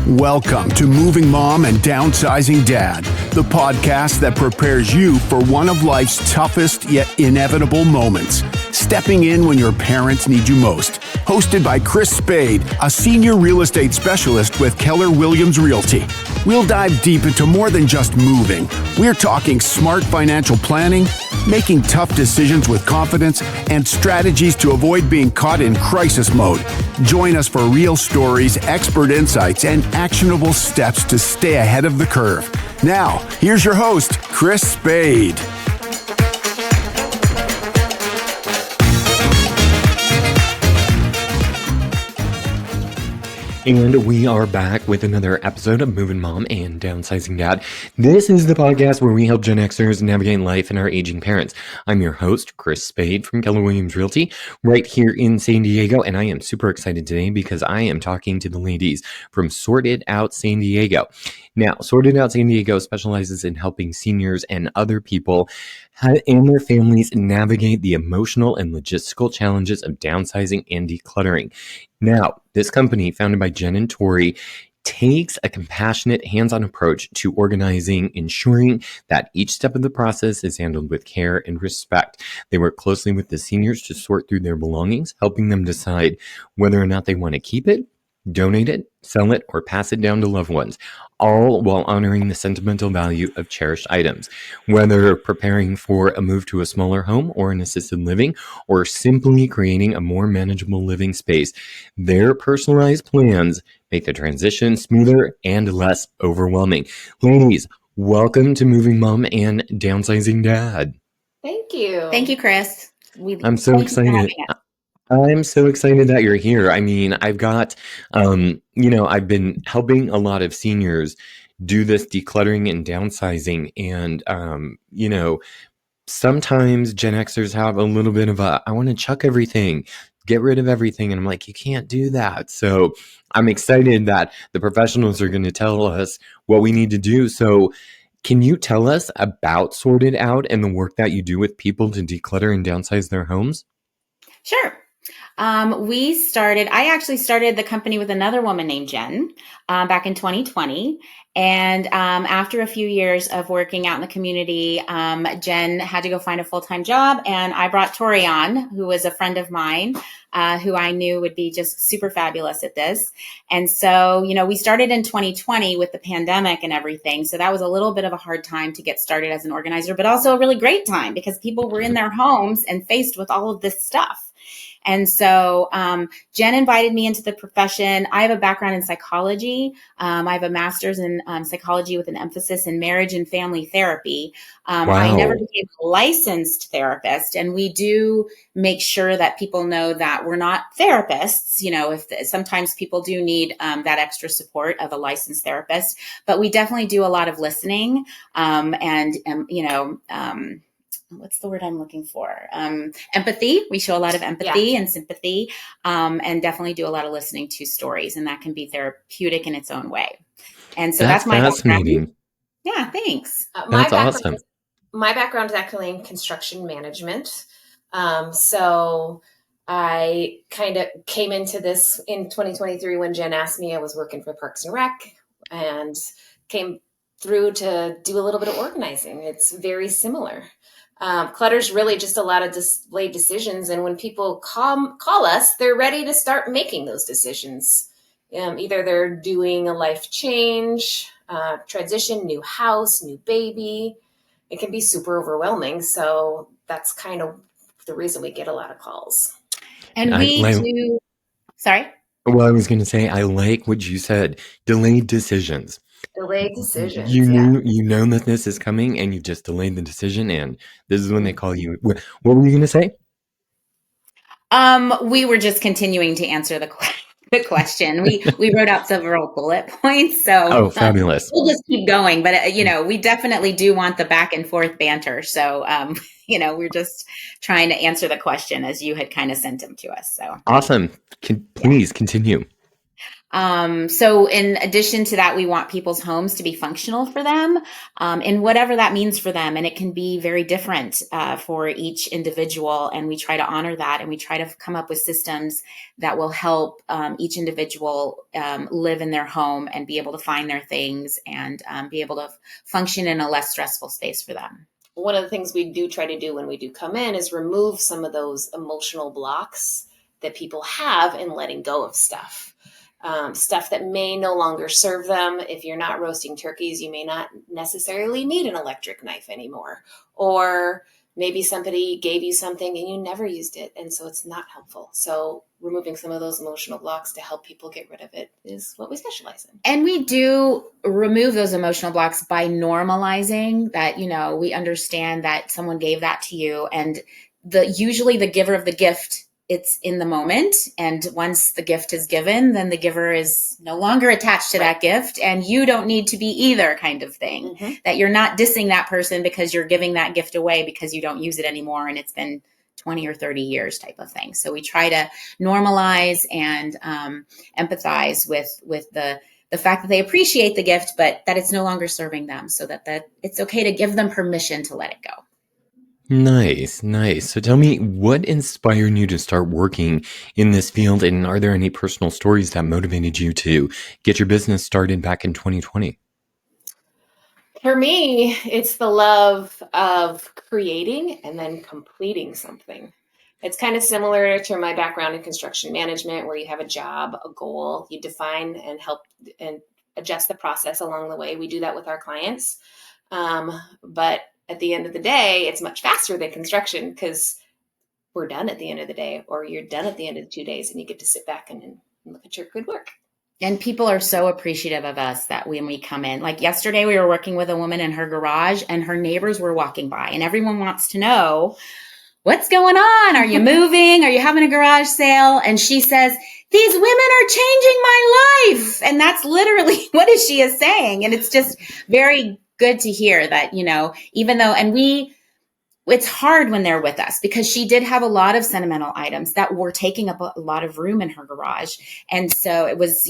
Welcome to Moving Mom and Downsizing Dad, the podcast that prepares you for one of life's toughest yet inevitable moments, stepping in when your parents need you most. Hosted by Chris Spade, a senior real estate specialist with Keller Williams Realty. We'll dive deep into more than just moving. We're talking smart financial planning, making tough decisions with confidence, and strategies to avoid being caught in crisis mode. Join us for real stories, expert insights, and actionable steps to stay ahead of the curve. Now, here's your host, Chris Spade. And we are back with another episode of Moving Mom and Downsizing Dad. This is the podcast where we help Gen Xers navigate life and our aging parents. I'm your host, Chris Spade from Keller Williams Realty, right here in San Diego. And I am super excited today because I am talking to the ladies from Sorted Out San Diego. Now, Sorted Out San Diego specializes in helping seniors and other people and their families navigate the emotional and logistical challenges of downsizing and decluttering. Now, this company, founded by Jen and Tori, takes a compassionate, hands-on approach to organizing, ensuring that each step of the process is handled with care and respect. They work closely with the seniors to sort through their belongings, helping them decide whether or not they want to keep it, donate it, sell it, or pass it down to loved ones, all while honoring the sentimental value of cherished items. Whether preparing for a move to a smaller home or an assisted living, or simply creating a more manageable living space, their personalized plans make the transition smoother and less overwhelming. Ladies, welcome to Moving Mom and Downsizing Dad. Thank you. Thank you, Chris. I'm so excited. I'm so excited that you're here. I mean, I've got, I've been helping a lot of seniors do this decluttering and downsizing. And, sometimes Gen Xers have a little bit of I want to chuck everything, get rid of everything. And I'm like, you can't do that. So I'm excited that the professionals are going to tell us what we need to do. So can you tell us about Sorted Out and the work that you do with people to declutter and downsize their homes? Sure. I actually started the company with another woman named Jen back in 2020. And after a few years of working out in the community, Jen had to go find a full-time job. And I brought Tori on, who was a friend of mine, who I knew would be just super fabulous at this. And so, we started in 2020 with the pandemic and everything. So that was a little bit of a hard time to get started as an organizer, but also a really great time because people were in their homes and faced with all of this stuff. And so Jen invited me into the profession. I have a background in psychology. I have a master's in psychology with an emphasis in marriage and family therapy. Wow. I never became a licensed therapist. And we do make sure that people know that we're not therapists. Sometimes people do need that extra support of a licensed therapist. But we definitely do a lot of listening what's the word I'm looking for? Empathy. We show a lot of empathy and sympathy, and definitely do a lot of listening to stories, and that can be therapeutic in its own way. And so that's my fascinating. background. Yeah, thanks. That's awesome. My background is actually in construction management. So I kind of came into this in 2023 when Jen asked me. I was working for Parks and Rec and came through to do a little bit of organizing. It's very similar. Clutter's really just a lot of delayed decisions. And when people call us, they're ready to start making those decisions. Either they're doing a life change, transition, new house, new baby. It can be super overwhelming. So that's kind of the reason we get a lot of calls. And sorry? Well, I was going to say, I like what you said, delayed decisions. Delayed decisions. You know that this is coming and you just delayed the decision, and this is when they call you. What were you going to say? We were just continuing to answer the question. We wrote out several bullet points. So fabulous. We'll just keep going. But, we definitely do want the back and forth banter. So, we're just trying to answer the question as you had kind of sent them to us. So awesome. Please continue. So in addition to that, we want people's homes to be functional for them, and whatever that means for them. And it can be very different for each individual. And we try to honor that. And we try to come up with systems that will help each individual live in their home and be able to find their things and be able to function in a less stressful space for them. One of the things we do try to do when we do come in is remove some of those emotional blocks that people have in letting go of stuff. Stuff that may no longer serve them. If you're not roasting turkeys, you may not necessarily need an electric knife anymore. Or maybe somebody gave you something and you never used it, and so it's not helpful. So removing some of those emotional blocks to help people get rid of it is what we specialize in. And we do remove those emotional blocks by normalizing that, we understand that someone gave that to you, and usually the giver of the gift, it's in the moment. And once the gift is given, then the giver is no longer attached to that gift, and you don't need to be either, kind of thing. Mm-hmm. That you're not dissing that person because you're giving that gift away because you don't use it anymore and it's been 20 or 30 years type of thing. So we try to normalize and empathize with the fact that they appreciate the gift, but that it's no longer serving them, so that it's okay to give them permission to let it go. Nice. So tell me, what inspired you to start working in this field? And are there any personal stories that motivated you to get your business started back in 2020? For me, it's the love of creating and then completing something. It's kind of similar to my background in construction management, where you have a job, a goal, you define and help and adjust the process along the way. We do that with our clients. But at the end of the day, it's much faster than construction because we're done at the end of the day, or you're done at the end of 2 days, and you get to sit back and look at your good work. And people are so appreciative of us that when we come in, like yesterday, we were working with a woman in her garage and her neighbors were walking by, and everyone wants to know, what's going on? Are you moving? Are you having a garage sale? And she says, these women are changing my life. And that's literally what she is saying. And it's just very good to hear that, even though, it's hard when they're with us because she did have a lot of sentimental items that were taking up a lot of room in her garage. And so it was,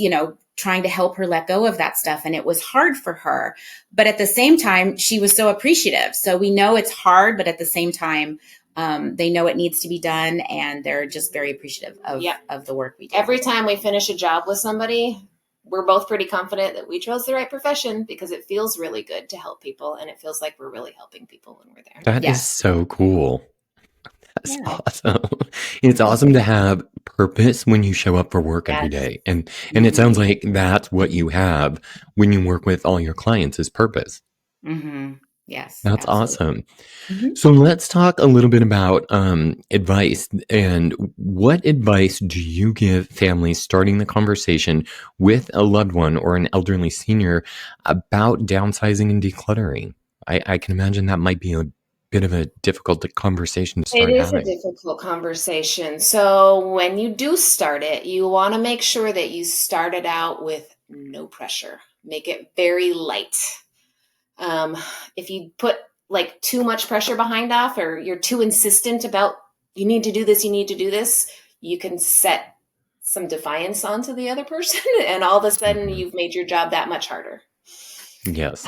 trying to help her let go of that stuff. And it was hard for her. But at the same time, she was so appreciative. So we know it's hard, but at the same time, they know it needs to be done. And they're just very appreciative of the work we do. Every time we finish a job with somebody, we're both pretty confident that we chose the right profession because it feels really good to help people, and it feels like we're really helping people when we're there. That is so cool. That's awesome. It's awesome to have purpose when you show up for work every day. And it sounds like that's what you have when you work with all your clients is purpose. Mm-hmm. Yes. That's absolutely. awesome. Mm-hmm. So let's talk a little bit about advice. And what advice do you give families starting the conversation with a loved one or an elderly senior about downsizing and decluttering? I can imagine that might be a bit of a difficult conversation to start having. It is a difficult conversation. So when you do start it, you want to make sure that you start it out with no pressure. Make it very light. If you put like too much pressure behind off, or you're too insistent about you need to do this, you can set some defiance onto the other person, and all of a sudden you've made your job that much harder. Yes.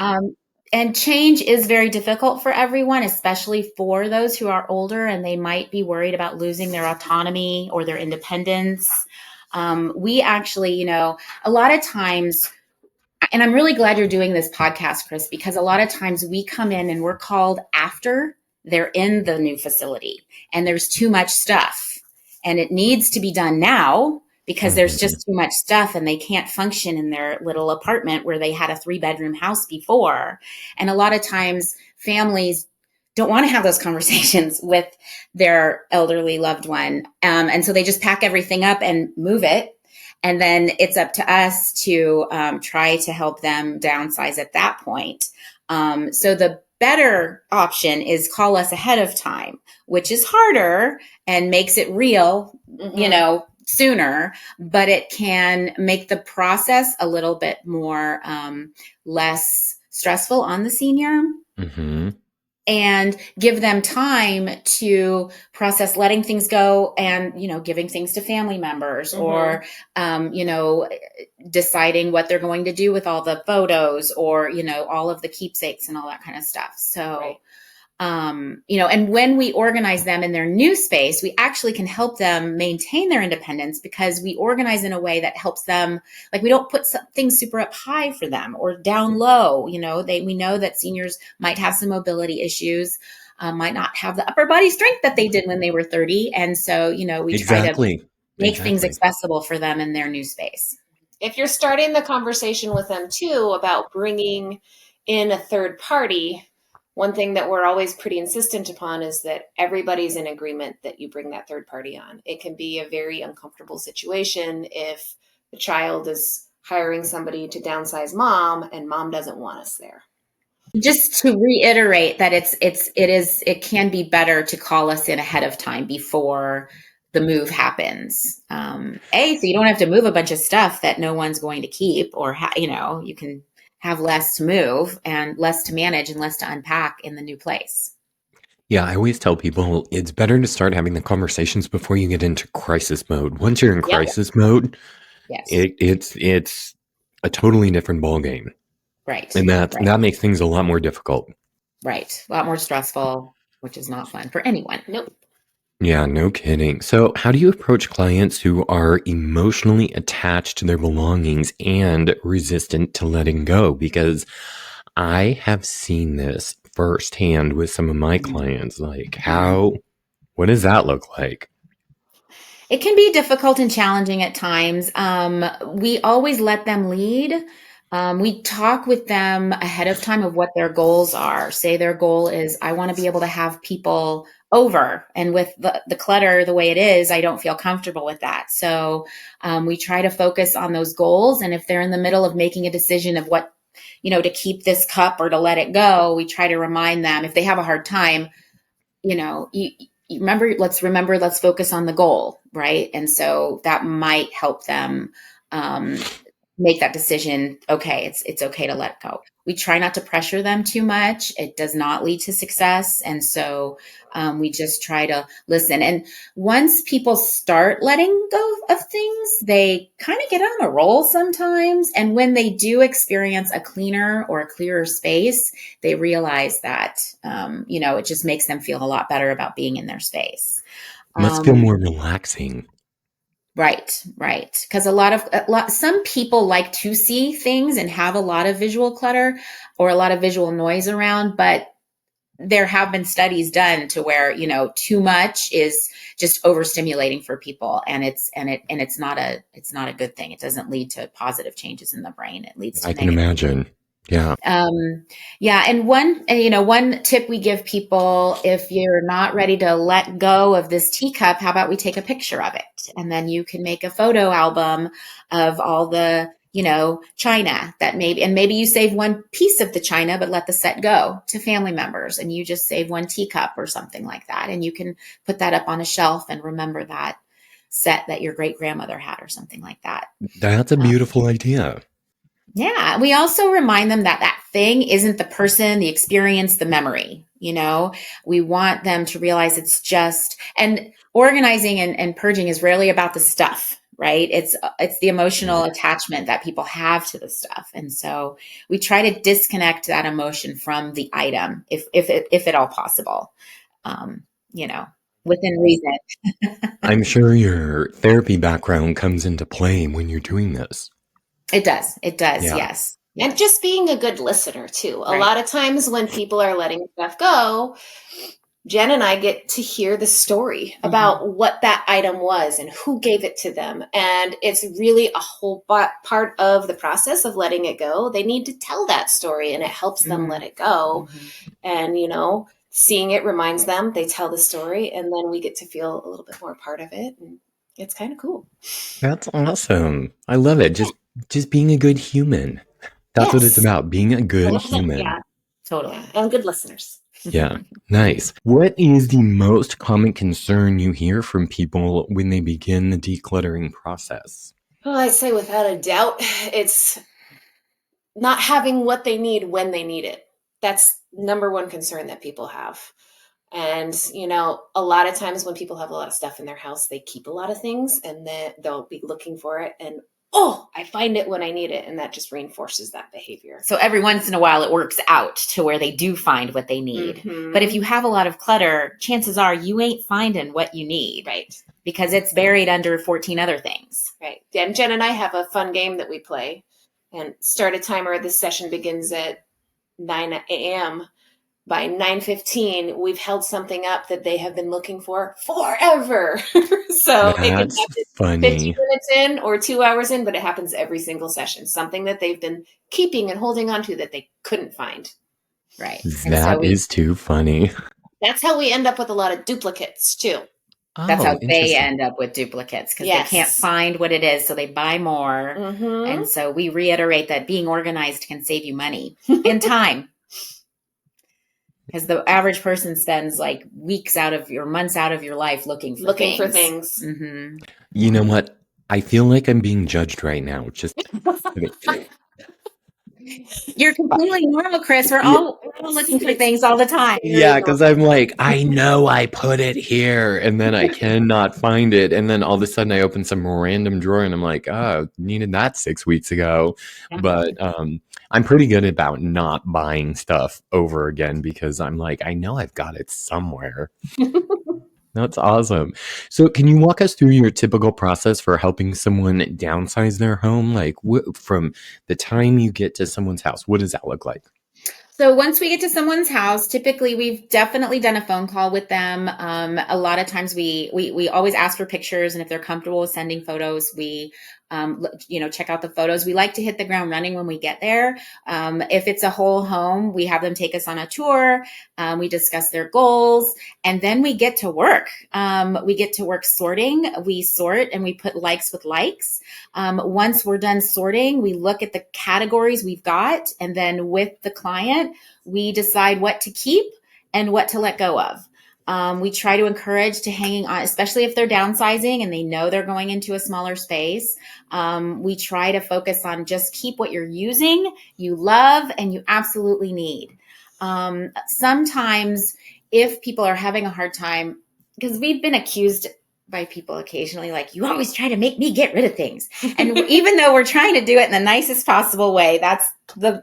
And change is very difficult for everyone, especially for those who are older and they might be worried about losing their autonomy or their independence. We actually, a lot of times, and I'm really glad you're doing this podcast, Chris, because a lot of times we come in and we're called after they're in the new facility and there's too much stuff and it needs to be done now because there's just too much stuff and they can't function in their little apartment where they had a 3-bedroom house before. And a lot of times families don't want to have those conversations with their elderly loved one. And so they just pack everything up and move it. And then it's up to us to try to help them downsize at that point. So the better option is call us ahead of time, which is harder and makes it real, sooner, but it can make the process a little bit more less stressful on the senior. Mm-hmm. and give them time to process letting things go and, giving things to family members or, deciding what they're going to do with all the photos or, all of the keepsakes and all that kind of stuff. So, Right. And when we organize them in their new space, we actually can help them maintain their independence because we organize in a way that helps them. Like we don't put things super up high for them or down low. We know that seniors might have some mobility issues, might not have the upper body strength that they did when they were 30. And so, we try to make things accessible for them in their new space. If you're starting the conversation with them too about bringing in a third party, one thing that we're always pretty insistent upon is that everybody's in agreement that you bring that third party on. It can be a very uncomfortable situation if the child is hiring somebody to downsize mom and mom doesn't want us there. Just to reiterate that it can be better to call us in ahead of time before the move happens. So you don't have to move a bunch of stuff that no one's going to keep or, you can have less to move and less to manage and less to unpack in the new place. Yeah, I always tell people it's better to start having the conversations before you get into crisis mode. Once you're in crisis mode, yes, it's a totally different ballgame. Right. And that makes things a lot more difficult. Right. A lot more stressful, which is not fun for anyone. Nope. Yeah, no kidding. So how do you approach clients who are emotionally attached to their belongings and resistant to letting go? Because I have seen this firsthand with some of my clients. Like what does that look like? It can be difficult and challenging at times. We always let them lead. We talk with them ahead of time of what their goals are. Say their goal is, I want to be able to have people over. And with the clutter the way it is, I don't feel comfortable with that. So we try to focus on those goals. And if they're in the middle of making a decision of what, to keep this cup or to let it go, we try to remind them if they have a hard time, let's focus on the goal. Right. And so that might help them make that decision. Okay, it's okay to let go. We try not to pressure them too much. It does not lead to success. And so we just try to listen. And once people start letting go of things, they kind of get on a roll sometimes. And when they do experience a cleaner or a clearer space, they realize that, it just makes them feel a lot better about being in their space. Must feel more relaxing. Right. Because some people like to see things and have a lot of visual clutter or a lot of visual noise around, but there have been studies done to where, too much is just overstimulating for people. And it's not a good thing. It doesn't lead to positive changes in the brain. It leads to I can imagine. Yeah. And one tip we give people, if you're not ready to let go of this teacup, how about we take a picture of it? And then you can make a photo album of all the, china that maybe you save one piece of the china, but let the set go to family members and you just save one teacup or something like that. And you can put that up on a shelf and remember that set that your great grandmother had or something like that. That's a beautiful idea. Yeah. We also remind them that thing isn't the person, the experience, the memory. We want them to realize it's just, and organizing and purging is rarely about the stuff, right? It's the emotional attachment that people have to the stuff. And so we try to disconnect that emotion from the item, if at all possible, within reason. I'm sure your therapy background comes into play when you're doing this. It does. Yeah. Yes. And just being a good listener too. Right. A lot of times when people are letting stuff go, Jen and I get to hear the story about what that item was and who gave it to them. And it's really a whole part of the process of letting it go. They need to tell that story and it helps them let it go. And, seeing it reminds them, they tell the story, and then we get to feel a little bit more part of it. And it's kind of cool. That's awesome. I love it. Just being a good human. That's what it's about, being a good human. Yeah, totally. And good listeners. Yeah, nice. What is the most common concern you hear from people when they begin the decluttering process? Well, I'd say without a doubt, it's not having what they need when they need it. that's number one concern that people have. And, a lot of times when people have a lot of stuff in their house, they keep a lot of things and then they'll be looking for it. And, I find it when I need it. And that just reinforces that behavior. So every once in a while it works out to where they do find what they need. Mm-hmm. But if you have a lot of clutter, chances are you ain't finding what you need. Right. Because it's buried under 14 other things. Right. And Jen and I have a fun game that we play, and start a timer. This session begins at 9 a.m. By 9:15, we've held something up that they have been looking for forever. So it can That's happen funny. 15 minutes in or 2 hours in, but it happens every single session. Something that they've been keeping and holding on to that they couldn't find. Right. That is too funny. That's how we end up with a lot of duplicates too. That's how they end up with duplicates, because they can't find what it is, so they buy more. Mm-hmm. And so we reiterate that being organized can save you money and time. Because the average person spends like months out of your life looking for things. Mm-hmm. You know what? I feel like I'm being judged right now. Just You're completely normal, Chris. We're all looking for things all the time. yeah, because I'm like, I know I put it here, and then I cannot find it, and then all of a sudden I open some random drawer, and I'm like, oh, needed that 6 weeks ago. But I'm pretty good about not buying stuff over again because I'm like, I know I've got it somewhere. That's awesome. So can you walk us through your typical process for helping someone downsize their home? Like from the time you get to someone's house, what does that look like? So once we get to someone's house, typically we've definitely done a phone call with them. A lot of times we always ask for pictures, and if they're comfortable with sending photos, we check out the photos. We like to hit the ground running when we get there. If it's a whole home, we have them take us on a tour. We discuss their goals, and then we get to work. We get to work sorting. We sort and we put likes with likes. Once we're done sorting, we look at the categories we've got, and then with the client, we decide what to keep and what to let go of. We try to encourage to hanging on, especially if they're downsizing and they know they're going into a smaller space. We try to focus on just keep what you're using, you love, and you absolutely need. Sometimes if people are having a hard time, because we've been accused by people occasionally, like, you always try to make me get rid of things. And even though we're trying to do it in the nicest possible way, that's the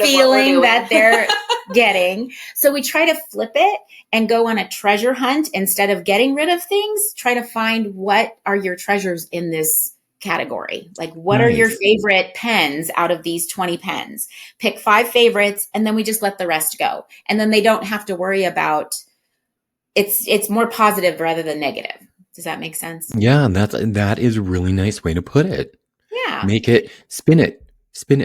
feeling that they're getting. So we try to flip it and go on a treasure hunt. Instead of getting rid of things, try to find what are your treasures in this category. Like, what are your favorite pens out of these 20 pens? Pick 5 favorites, and then we just let the rest go. And then they don't have to worry about it's more positive rather than negative. Does that make sense? Yeah, that is a really nice way to put it. Yeah. Make it, spin it. Flip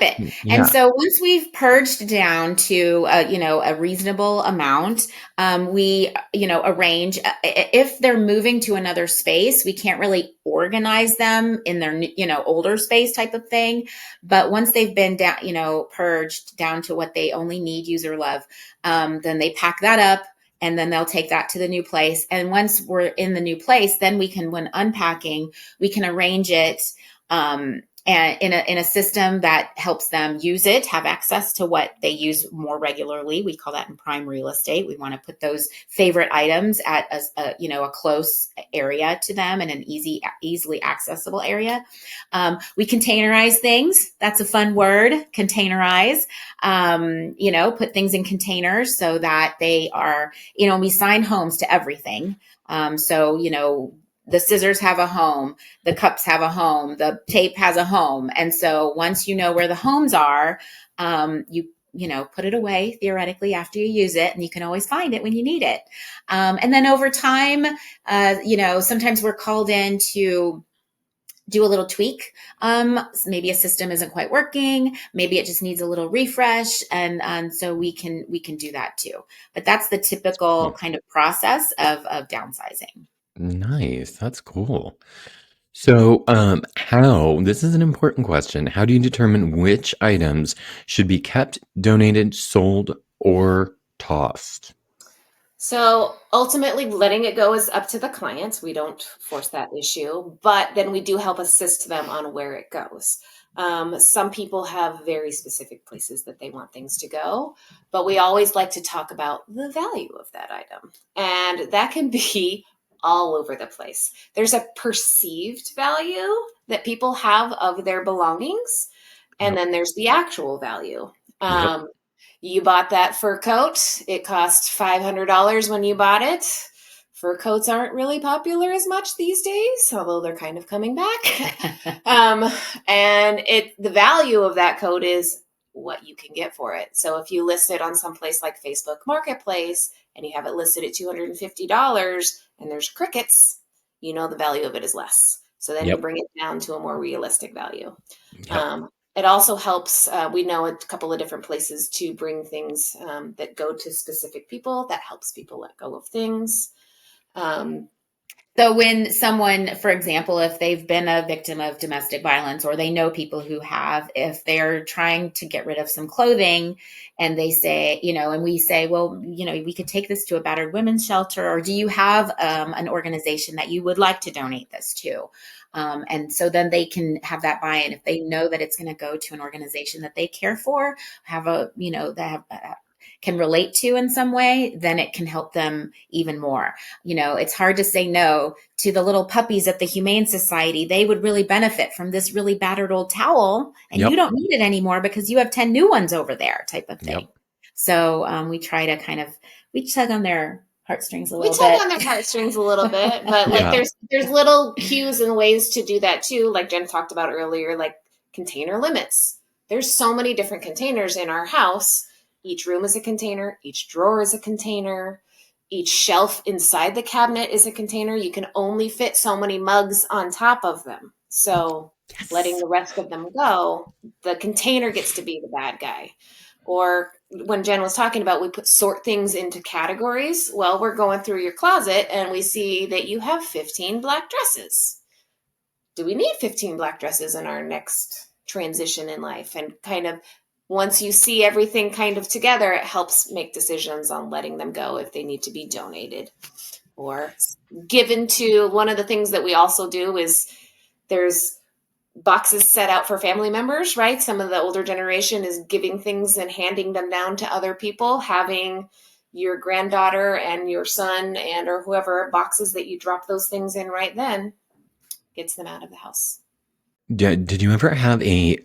it. Yeah. And so once we've purged down to, a reasonable amount, we, arrange, if they're moving to another space, we can't really organize them in their, older space type of thing. But once they've been down, purged down to what they only need, use, or love, then they pack that up. And then they'll take that to the new place. And once we're in the new place, then we can, when unpacking, we can arrange it and in a system that helps them use it, have access to what they use more regularly. We call that in prime real estate. We want to put those favorite items at a close area to them and an easily accessible area. We containerize things. That's a fun word, containerize. Put things in containers so that they are, we sign homes to everything. The scissors have a home, the cups have a home, the tape has a home. And so once you know where the homes are, you put it away theoretically after you use it, and you can always find it when you need it. And then over time, sometimes we're called in to do a little tweak. Maybe a system isn't quite working. Maybe it just needs a little refresh. And so we can do that too. But that's the typical kind of process of downsizing. Nice. That's cool. So, this is an important question. How do you determine which items should be kept, donated, sold, or tossed? So ultimately, letting it go is up to the client. We don't force that issue, but then we do help assist them on where it goes. Some people have very specific places that they want things to go, but we always like to talk about the value of that item. And that can be all over the place. There's a perceived value that people have of their belongings, and then there's the actual value. You bought that fur coat. It cost $500 when you bought it. Fur coats aren't really popular as much these days, although they're kind of coming back. And the value of that coat is what you can get for it. So if you list it on some place like Facebook Marketplace and you have it listed at $250 and there's crickets, you know the value of it is less. So then you bring it down to a more realistic value. It also helps, we know a couple of different places to bring things that go to specific people. That helps people let go of things. So when someone, for example, if they've been a victim of domestic violence or they know people who have, if they're trying to get rid of some clothing and they say, and we say, well, we could take this to a battered women's shelter, or do you have an organization that you would like to donate this to? And so then they can have that buy-in. If they know that it's going to go to an organization that they care for, can relate to in some way, then it can help them even more. It's hard to say no to the little puppies at the Humane Society. They would really benefit from this really battered old towel, and you don't need it anymore because you have 10 new ones over there, type of thing. So we try to we tug on their heartstrings a little bit. We tug on their heartstrings a little bit, but there's little cues and ways to do that too. Like Jen talked about earlier, like container limits. There's so many different containers in our house. Each room is a container. Each drawer is a container. Each shelf inside the cabinet is a container. You can only fit so many mugs on top of them. So letting the rest of them go, the container gets to be the bad guy. Or when Jen was talking about, we sort things into categories. Well, we're going through your closet and we see that you have 15 black dresses. Do we need 15 black dresses in our next transition in life? And kind of, once you see everything kind of together, it helps make decisions on letting them go if they need to be donated or given to. One of the things that we also do is there's boxes set out for family members, right? Some of the older generation is giving things and handing them down to other people, having your granddaughter and your son or whoever boxes that you drop those things in right then gets them out of the house. Did you ever have a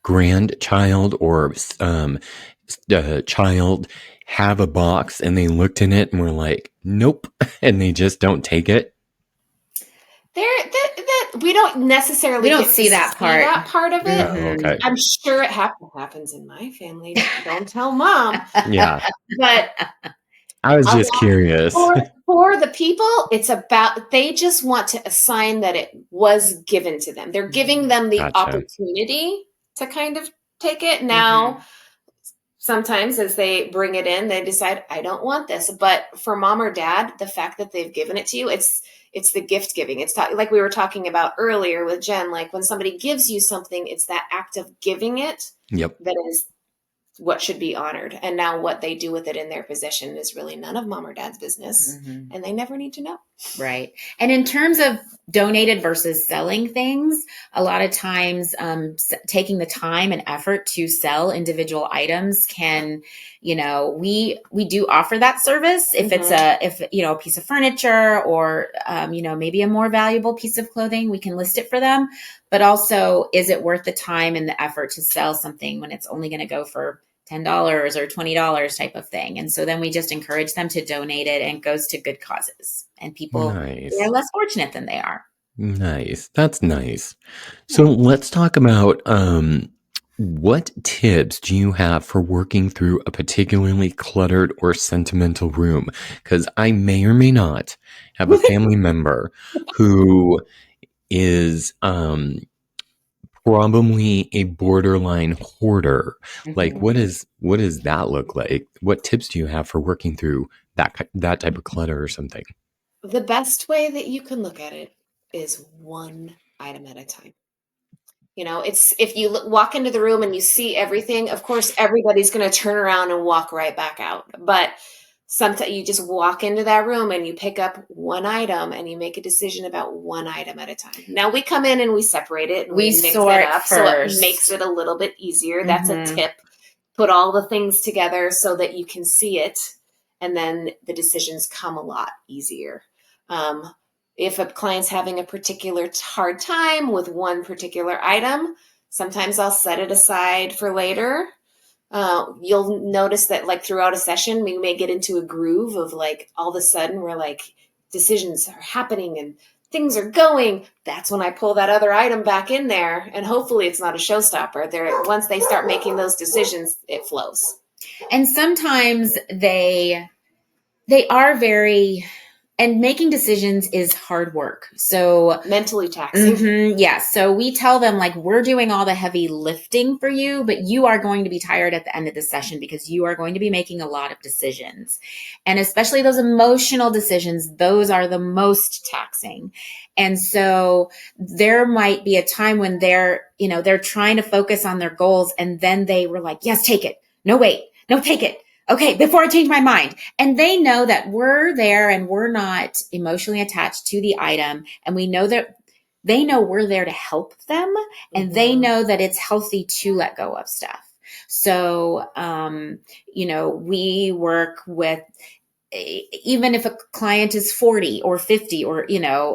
grandchild or child have a box and they looked in it and were like, nope, and they just don't take it? We don't necessarily see that part of it. Okay. I'm sure it happens in my family. Don't tell mom. Yeah. But I was just curious. For the people, it's about, they just want to assign that it was given to them. They're giving them the opportunity to kind of take it. Now, sometimes as they bring it in, they decide, I don't want this. But for mom or dad, the fact that they've given it to you, it's the gift giving. It's like we were talking about earlier with Jen, like when somebody gives you something, it's that act of giving it that is what should be honored. And now what they do with it in their possession is really none of mom or dad's business. And they never need to know. Right. And in terms of donated versus selling things, a lot of times taking the time and effort to sell individual items can, we do offer that service if it's a piece of furniture or, maybe a more valuable piece of clothing, we can list it for them. But also, is it worth the time and the effort to sell something when it's only going to go for $10 or $20 type of thing? And so then we just encourage them to donate it, and it goes to good causes. And people are less fortunate than they are. Nice. That's nice. So let's talk about what tips do you have for working through a particularly cluttered or sentimental room? Because I may or may not have a family member who is probably a borderline hoarder. Like, what does that look like? What tips do you have for working through that type of clutter or something? The best way that you can look at it is one item at a time. It's if you walk into the room and you see everything, of course, everybody's going to turn around and walk right back out. But sometimes you just walk into that room and you pick up one item and you make a decision about one item at a time. Now we come in and we separate it and we mix sort it up first. so it makes it a little bit easier. Mm-hmm. That's a tip. Put all the things together so that you can see it, and then the decisions come a lot easier. If a client's having a particular hard time with one particular item, sometimes I'll set it aside for later. You'll notice that like throughout a session, we may get into a groove of like all of a sudden we're like decisions are happening and things are going. That's when I pull that other item back in there, and hopefully it's not a showstopper. Once they start making those decisions, it flows. And sometimes they are very, and making decisions is hard work. So mentally taxing. So we tell them like, we're doing all the heavy lifting for you, but you are going to be tired at the end of the session because you are going to be making a lot of decisions. And especially those emotional decisions, those are the most taxing. And so there might be a time when they're trying to focus on their goals. And then they were like, yes, take it. No, wait, no, take it. Okay, before I change my mind. And they know that we're there and we're not emotionally attached to the item. And we know that they know we're there to help them. And they know that it's healthy to let go of stuff. So, we work with, even if a client is 40 or 50 or,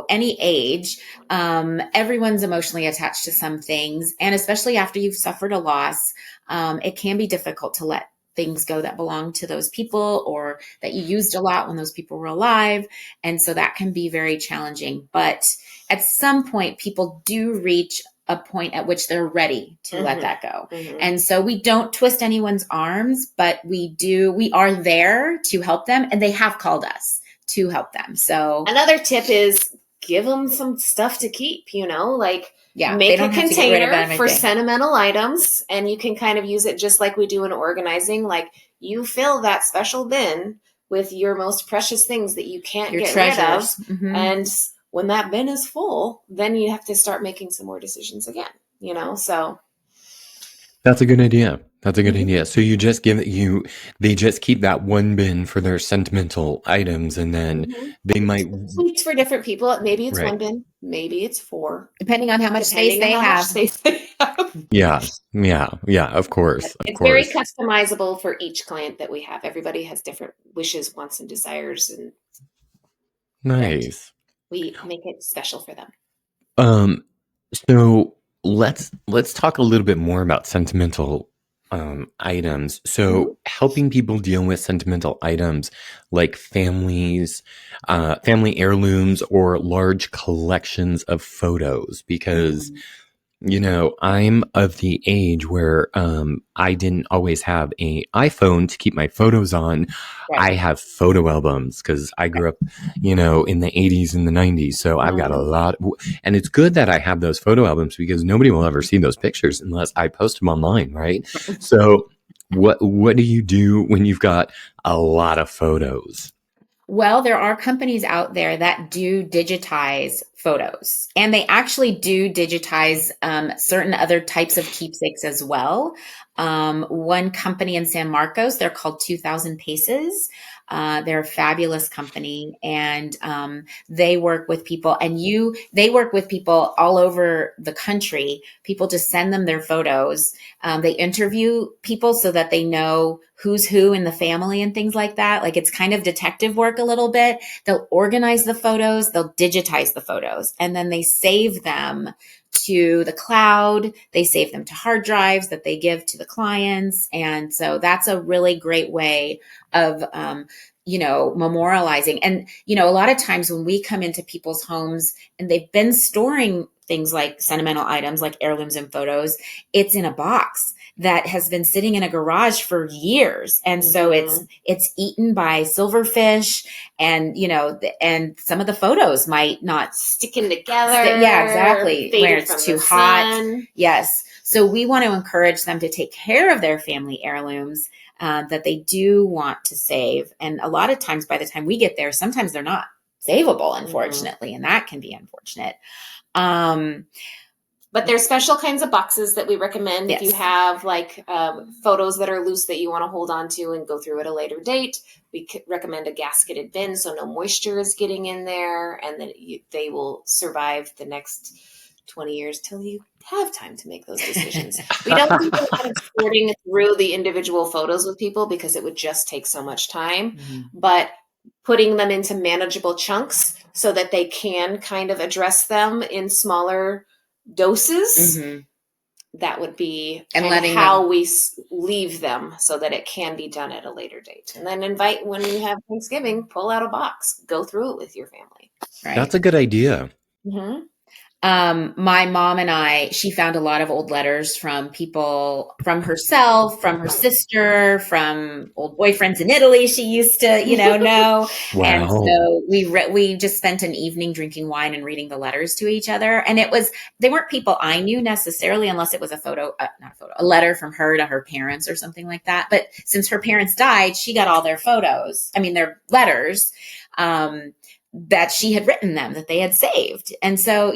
any age, everyone's emotionally attached to some things. And especially after you've suffered a loss, it can be difficult to let things go that belong to those people or that you used a lot when those people were alive. And so that can be very challenging. But at some point, people do reach a point at which they're ready to let that go. And so we don't twist anyone's arms, but we are there to help them. And they have called us to help them. So another tip is give them some stuff to keep, make a container for sentimental items, and you can kind of use it just like we do in organizing. Like you fill that special bin with your most precious things that you can't get rid of. And when that bin is full, then you have to start making some more decisions again, so. That's a good idea. That's a good idea. So you just they just keep that one bin for their sentimental items, and then they might tweaks for different people. Maybe it's one bin, maybe it's 4, depending on how much space they have. Yeah. Of course. It's very customizable for each client that we have. Everybody has different wishes, wants, and desires, and nice. We make it special for them. So let's talk a little bit more about sentimental items. So helping people deal with sentimental items like family heirlooms or large collections of photos, because I'm of the age where I didn't always have an iPhone to keep my photos on. Right. I have photo albums because I grew up, in the 80s and the 90s. So I've got a lot. And it's good that I have those photo albums because nobody will ever see those pictures unless I post them online, right? So what do you do when you've got a lot of photos? Well, there are companies out there that do digitize photos, and they actually do digitize certain other types of keepsakes as well. One company in San Marcos, they're called 2000 Paces. They're a fabulous company, and they work with people, and they work with people all over the country. People just send them their photos. They interview people so that they know who's who in the family and things like that. Like it's kind of detective work a little bit. They'll organize the photos, they'll digitize the photos, and then they save them to the cloud. They save them to hard drives that they give to the clients. And so that's a really great way of, memorializing. And, a lot of times when we come into people's homes and they've been storing things like sentimental items, like heirlooms and photos, it's in a box that has been sitting in a garage for years. And so it's eaten by silverfish, and, and some of the photos might not sticking together. Yeah, exactly. Where it's too hot. Yes. So we want to encourage them to take care of their family heirlooms that they do want to save. And a lot of times by the time we get there, sometimes they're not savable, unfortunately. And that can be unfortunate. But there's special kinds of boxes that we recommend if you Yes. have like photos that are loose that you want to hold on to and go through at a later date. We recommend a gasketed bin so no moisture is getting in there, and then they will survive the next 20 years till you have time to make those decisions. We don't do a lot of sorting through the individual photos with people because it would just take so much time. But putting them into manageable chunks so that they can kind of address them in smaller doses, that would be And kind of letting how them- we leave them so that it can be done at a later date. And then invite, when you have Thanksgiving, pull out a box, go through it with your family. Right. That's a good idea. My mom and she found a lot of old letters from people, from herself, from her sister, from old boyfriends in Italy she used to, know. Wow. And so we just spent an evening drinking wine and reading the letters to each other. And they weren't people I knew necessarily, unless it was a letter from her to her parents or something like that. But since her parents died, she got all their their letters, that she had written them, that they had saved. And so,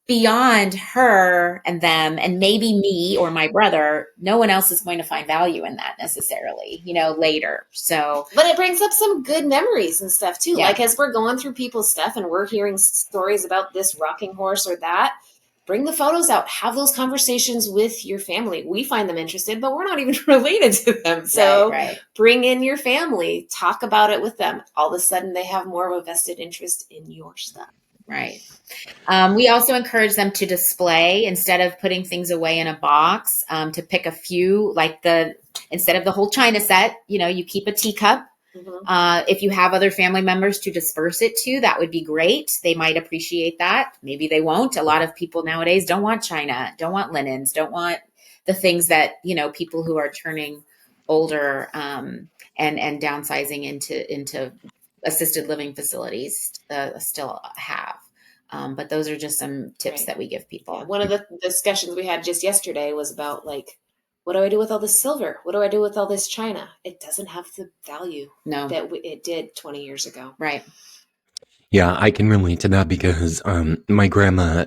beyond her and them and maybe me or my brother, no one else is going to find value in that necessarily, later. So, but it brings up some good memories and stuff too. Yeah. Like as we're going through people's stuff and we're hearing stories about this rocking horse or that, bring the photos out, have those conversations with your family. We find them interested, but we're not even related to them. So bring in your family, talk about it with them. All of a sudden they have more of a vested interest in your stuff. Right. We also encourage them to display instead of putting things away in a box, to pick a few, like instead of the whole china set, you keep a teacup. If you have other family members to disperse it to, that would be great. They might appreciate that. Maybe they won't. A lot of people nowadays don't want china, don't want linens, don't want the things that, people who are turning older, and downsizing into assisted living facilities still have. But those are just some tips that we give people. Yeah. One of the discussions we had just yesterday was about what do I do with all this silver? What do I do with all this china? It doesn't have the value that it did 20 years ago. Right. Yeah, I can relate to that because my grandma,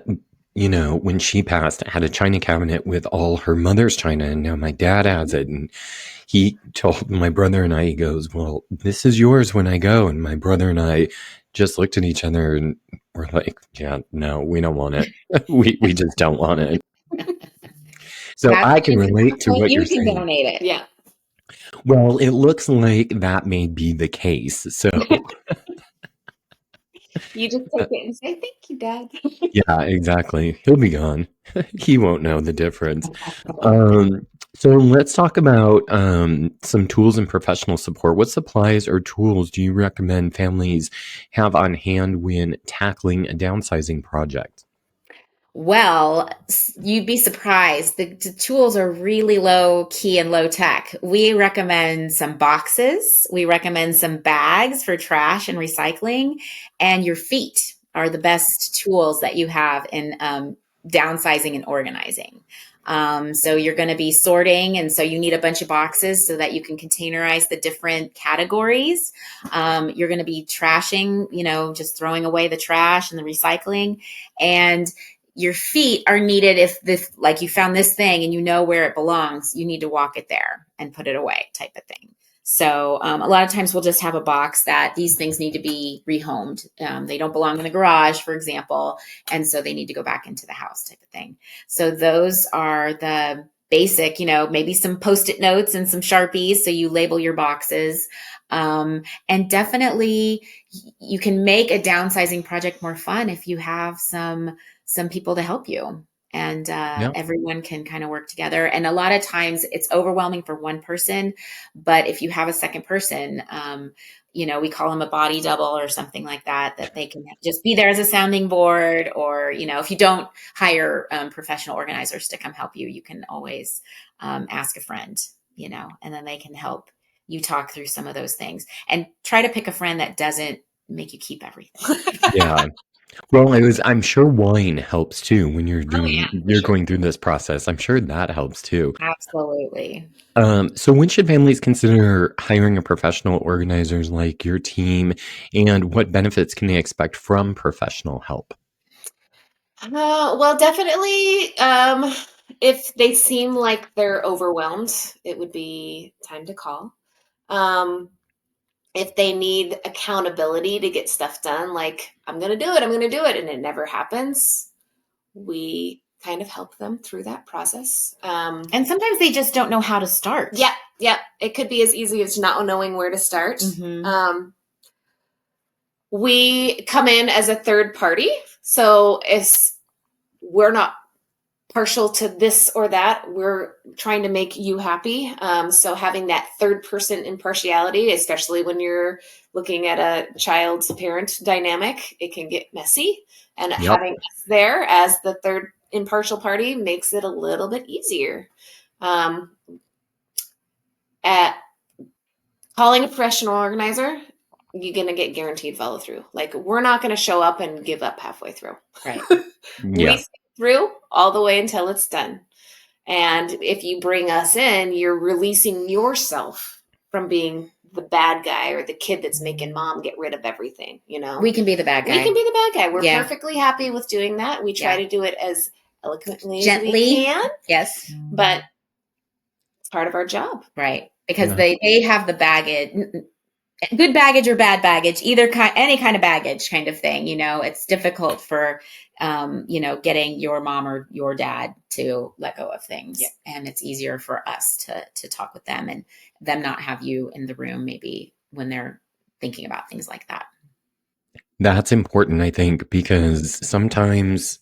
when she passed, had a china cabinet with all her mother's china, and now my dad has it. And he told my brother and I, he goes, well, this is yours when I go. And my brother and I just looked at each other and we're like, yeah, no, we don't want it. we just don't want it. So I can relate to what you're saying. You can donate it. Yeah. Well, it looks like that may be the case. So you just take it and say, thank you, Dad. Yeah, exactly. He'll be gone. He won't know the difference. So let's talk about some tools and professional support. What supplies or tools do you recommend families have on hand when tackling a downsizing project? Well, you'd be surprised. The tools are really low key and low tech. We recommend some boxes. We recommend some bags for trash and recycling. And your feet are the best tools that you have in downsizing and organizing. So you're going to be sorting. And so you need a bunch of boxes so that you can containerize the different categories. You're going to be trashing, just throwing away the trash and the recycling. And your feet are needed if you found this thing and you know where it belongs, you need to walk it there and put it away type of thing. So a lot of times we'll just have a box that these things need to be rehomed. They don't belong in the garage, for example. And so they need to go back into the house type of thing. So those are the basic, maybe some Post-it notes and some Sharpies. So you label your boxes. And definitely you can make a downsizing project more fun if you have some people to help you. And everyone can kind of work together. And a lot of times it's overwhelming for one person. But if you have a second person, we call them a body double or something like that, that they can just be there as a sounding board. Or, if you don't hire professional organizers to come help you, you can always ask a friend, and then they can help you talk through some of those things. And try to pick a friend that doesn't make you keep everything. Yeah. Well, I'm sure wine helps too when you're going through this process. I'm sure that helps too. Absolutely. So when should families consider hiring a professional organizers like your team, and what benefits can they expect from professional help? Well, definitely, if they seem like they're overwhelmed, it would be time to call. Um, if they need accountability to get stuff done, like I'm going to do it, and it never happens, we kind of help them through that process. And sometimes they just don't know how to start. Yeah. It could be as easy as not knowing where to start. Mm-hmm. We come in as a third party, so we're not partial to this or that. We're trying to make you happy. So having that third person impartiality, especially when you're looking at a child's parent dynamic, it can get messy. And having us there as the third impartial party makes it a little bit easier. At calling a professional organizer, you're going to get guaranteed follow through. Like, we're not going to show up and give up halfway through. Right. We stay through all the way until it's done. And if you bring us in, you're releasing yourself from being the bad guy or the kid that's making mom get rid of everything. We can be the bad guy. We can be the bad guy. We're perfectly happy with doing that. We try to do it as eloquently as we can. Yes. But it's part of our job. Right. Because they have the baggage, good baggage or bad baggage, any kind of baggage kind of thing. It's difficult for, getting your mom or your dad to let go of things. Yeah. And it's easier for us to talk with them and them not have you in the room maybe when they're thinking about things like that. That's important, I think, because sometimes,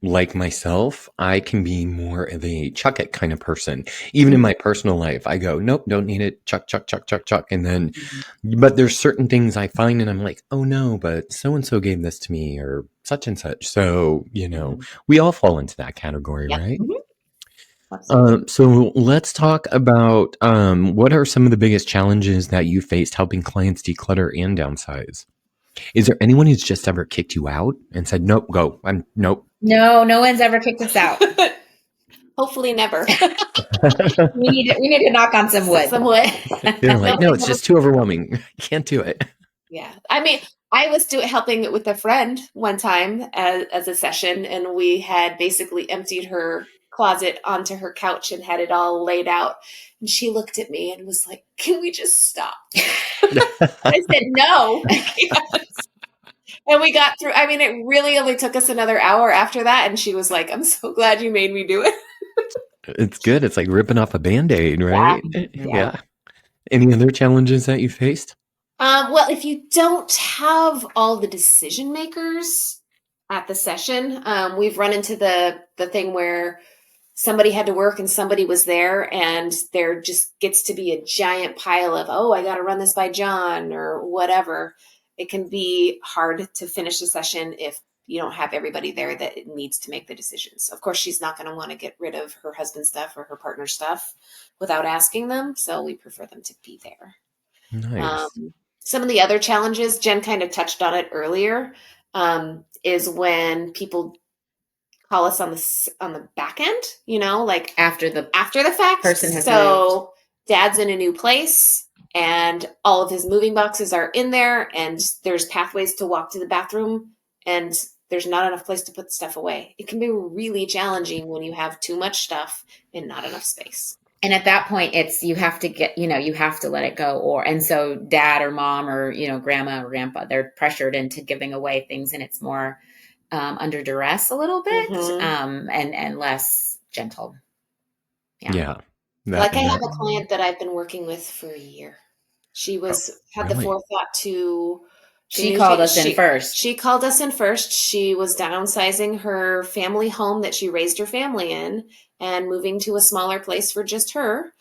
like myself, I can be more of a chuck it kind of person. Even in my personal life, I go, nope, don't need it. Chuck. And then, but there's certain things I find and I'm like, oh no, but so-and-so gave this to me or such and such. So, we all fall into that category, right? Mm-hmm. So let's talk about what are some of the biggest challenges that you faced helping clients declutter and downsize? Is there anyone who's just ever kicked you out and said, nope, go? Nope. No one's ever kicked us out. Hopefully never. we need to knock on some wood. They're like, no, it's just too overwhelming. I can't do it. Yeah. I mean, I was helping with a friend one time as a session, and we had basically emptied her closet onto her couch and had it all laid out. And she looked at me and was like, can we just stop? I said, no. And we got through. I mean, it really only took us another hour after that. And she was like, I'm so glad you made me do it. It's good. It's like ripping off a Band-Aid, right? Yeah. Any other challenges that you faced? Well, if you don't have all the decision makers at the session, we've run into the thing where somebody had to work and somebody was there, and there just gets to be a giant pile of, I got to run this by John or whatever. It can be hard to finish a session if you don't have everybody there that it needs to make the decisions. Of course, she's not going to want to get rid of her husband's stuff or her partner's stuff without asking them. So we prefer them to be there. Nice. Some of the other challenges, Jen kind of touched on it earlier, is when people call us on the back end, like after the fact. Person has moved. Dad's in a new place and all of his moving boxes are in there, and there's pathways to walk to the bathroom, and there's not enough place to put stuff away. It can be really challenging when you have too much stuff and not enough space. And at that point, you have to let it go. And so dad or mom or, grandma or grandpa, they're pressured into giving away things, and it's more under duress a little bit, and less gentle. Yeah. I have a client that I've been working with for a year. She had the forethought to. She called us in first. She called us in first. She was downsizing her family home that she raised her family in and moving to a smaller place for just her,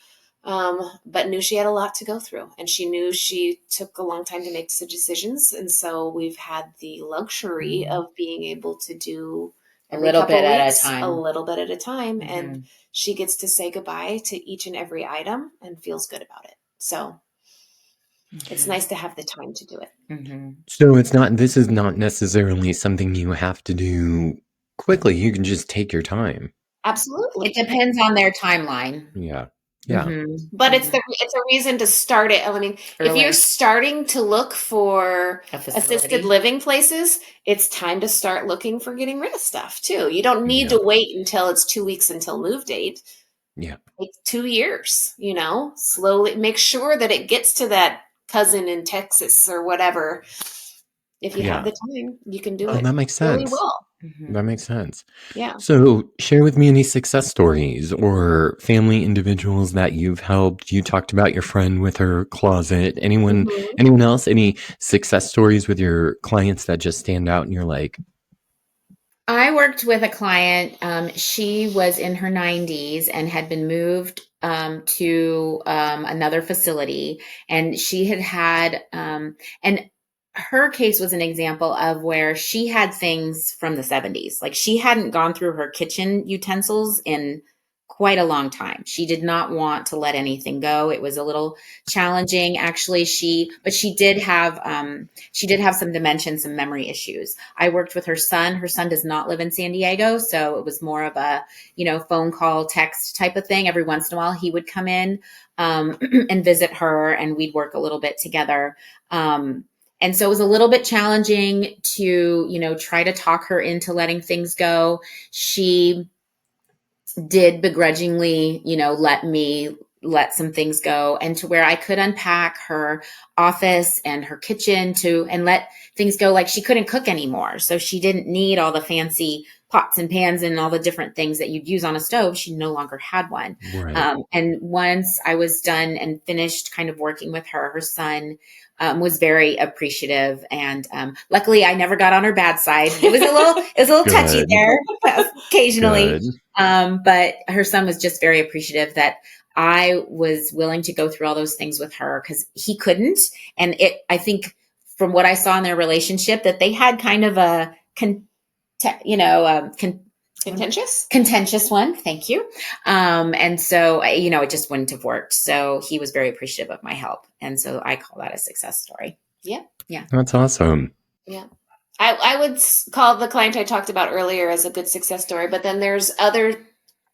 but knew she had a lot to go through. And she knew she took a long time to make decisions. And so we've had the luxury of being able to do a little bit at a time. And she gets to say goodbye to each and every item and feels good about it. So it's nice to have the time to do it. So this is not necessarily something you have to do quickly. You can just take your time. Absolutely. It depends on their timeline. Yeah. Yeah. But it's a reason to start it. I mean, if you're starting to look for assisted living places, it's time to start looking for getting rid of stuff too. You don't need to wait until it's 2 weeks until move date. Yeah. It's 2 years, slowly make sure that it gets to that cousin in Texas or whatever. If you have the time, you can do it. That makes sense. Really well. That makes sense. Yeah. So share with me any success stories or family individuals that you've helped. You talked about your friend with her closet. Anyone else? Any success stories with your clients that just stand out and you're like, I worked with a client. She was in her 90s and had been moved to another facility, and she had and her case was an example of where she had things from the 70s. Like, she hadn't gone through her kitchen utensils in quite a long time. She did not want to let anything go. It was a little challenging, actually. But she did have some dementia, some memory issues. I worked with her son. Her son does not live in San Diego, so it was more of a, phone call, text type of thing. Every once in a while, he would come in and visit her, and we'd work a little bit together. And so it was a little bit challenging to, try to talk her into letting things go. She did begrudgingly, let me let some things go, and to where I could unpack her office and her kitchen and let things go. Like, she couldn't cook anymore. So she didn't need all the fancy pots and pans and all the different things that you'd use on a stove. She no longer had one. right. And once I was done and finished kind of working with her, her son was very appreciative, and luckily I never got on her bad side. It was a little touchy there occasionally, but her son was just very appreciative that I was willing to go through all those things with her, because he couldn't. And I think from what I saw in their relationship, that they had kind of a contentious one. Thank you. And so, it just wouldn't have worked. So he was very appreciative of my help. And so I call that a success story. Yeah. Yeah. That's awesome. Yeah. I would call the client I talked about earlier as a good success story, but then there's other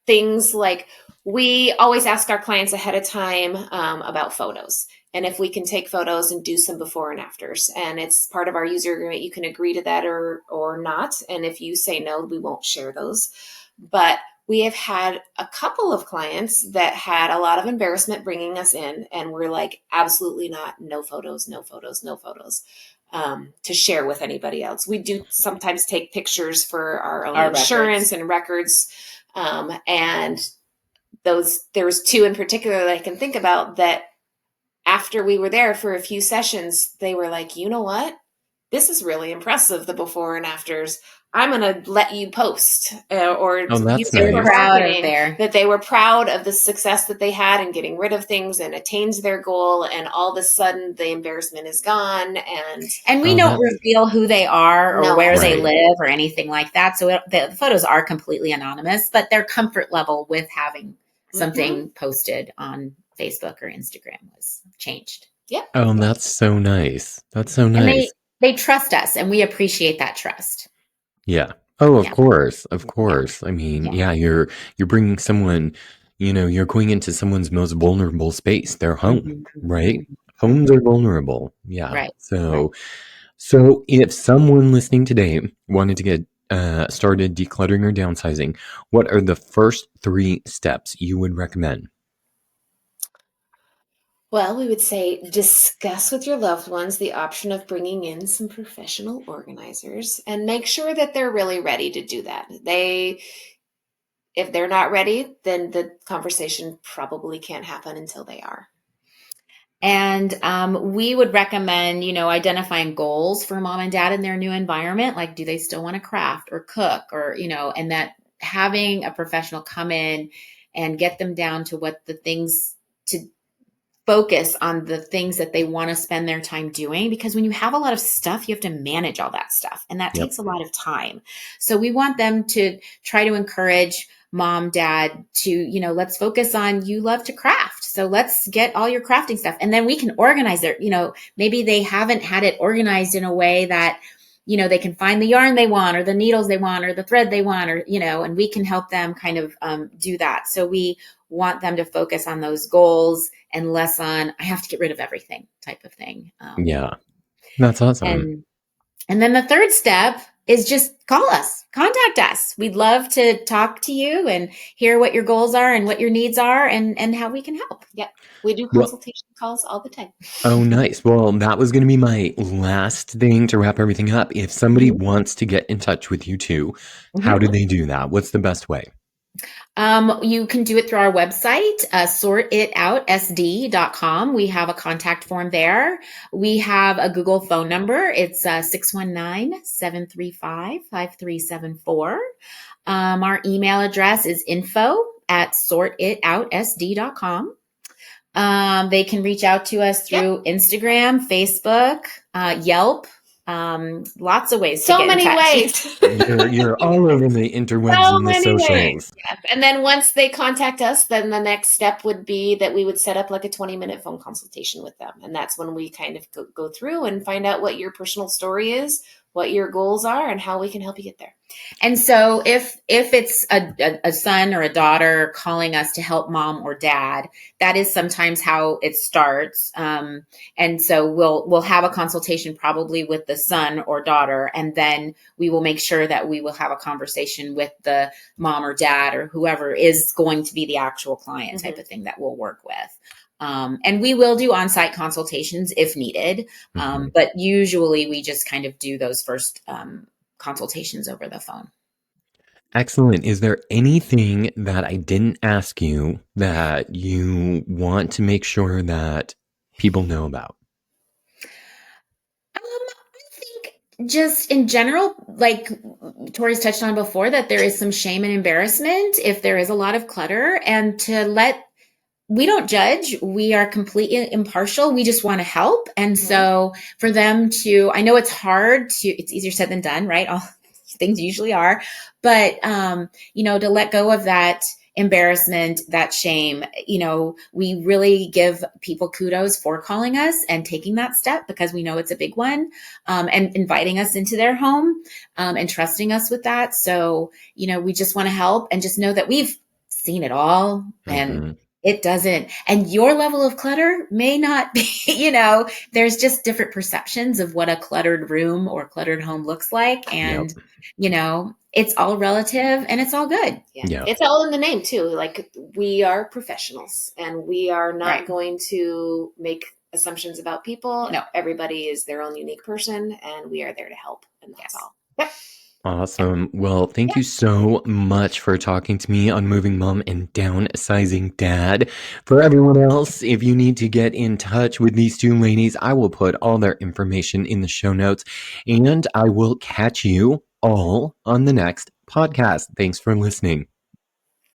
things. Like, we always ask our clients ahead of time about photos, and if we can take photos and do some before and afters. And it's part of our user agreement. You can agree to that or not. And if you say no, we won't share those. But we have had a couple of clients that had a lot of embarrassment bringing us in, and we're like, absolutely not. No photos, no photos, no photos to share with anybody else. We do sometimes take pictures for our own insurance and records. And there was two in particular that I can think about that after we were there for a few sessions, they were like, you know what? This is really impressive, the before and afters. I'm going to let you post or that's nice. Proud of that they were proud of the success that they had in getting rid of things and attained their goal. And all of a sudden the embarrassment is gone. And we don't reveal who they are or where they live or anything like that. So the photos are completely anonymous, but their comfort level with having something posted on Facebook or Instagram was changed. Yeah. Oh, that's so nice. That's so nice. And they trust us, and we appreciate that trust. Yeah. Oh, of course. Of course. I mean, you're bringing someone, you're going into someone's most vulnerable space, their home, right? Homes are vulnerable. Yeah. Right. So if someone listening today wanted to get started decluttering or downsizing, what are the first 3 steps you would recommend? Well, we would say discuss with your loved ones the option of bringing in some professional organizers, and make sure that they're really ready to do that. If they're not ready, then the conversation probably can't happen until they are. And we would recommend, identifying goals for mom and dad in their new environment. Like, do they still want to craft or cook or, and that having a professional come in and get them down to what the things to focus on the things that they want to spend their time doing, because when you have a lot of stuff, you have to manage all that stuff, and that takes a lot of time. So we want them to try to encourage mom, dad to, let's focus on, you love to craft. So let's get all your crafting stuff. And then we can organize it. Maybe they haven't had it organized in a way that, they can find the yarn they want or the needles they want or the thread they want, or, and we can help them kind of do that. So we want them to focus on those goals and less on, I have to get rid of everything type of thing. Yeah, that's awesome. And then the third step is just call us, contact us. We'd love to talk to you and hear what your goals are and what your needs are and how we can help. Yep. We do Well- consultation calls all the time. Oh, nice. Well, that was going to be my last thing to wrap everything up. If somebody wants to get in touch with you too, how do they do that? What's the best way? You can do it through our website, sortitoutsd.com. We have a contact form there. We have a Google phone number. It's 619-735-5374. Our email address is info@sortitoutsd.com. They can reach out to us through Instagram, Facebook, Yelp. Lots of ways. So to get many in touch. You're, you're all over the interwebs and the socials. Ways. Yes. And then once they contact us, then the next step would be that we would set up like a 20-minute phone consultation with them. And that's when we kind of go through and find out what your personal story is, what your goals are, and how we can help you get there. And so if it's a son or a daughter calling us to help mom or dad, that is sometimes how it starts. And so we'll have a consultation probably with the son or daughter, and then we will make sure that we will have a conversation with the mom or dad or whoever is going to be the actual client type of thing that we'll work with. And we will do on-site consultations if needed. But usually we just kind of do those first consultations over the phone. Excellent. Is there anything that I didn't ask you that you want to make sure that people know about? I think just in general, like Tori's touched on before, that there is some shame and embarrassment if there is a lot of clutter, and we don't judge. We are completely impartial. We just want to help. And so for them to, I know it's hard it's easier said than done, right? All things usually are, but, to let go of that embarrassment, that shame, we really give people kudos for calling us and taking that step, because we know it's a big one, and inviting us into their home, and trusting us with that. So, we just want to help, and just know that we've seen it all, and it doesn't. And your level of clutter may not be, there's just different perceptions of what a cluttered room or cluttered home looks like. And, it's all relative and it's all good. Yeah. It's all in the name too. Like, we are professionals and we are not going to make assumptions about people. No, everybody is their own unique person and we are there to help. And that's all. Yep. Awesome. Well, thank you so much for talking to me on Moving Mom and Downsizing Dad. For everyone else, if you need to get in touch with these two ladies, I will put all their information in the show notes, and I will catch you all on the next podcast. Thanks for listening.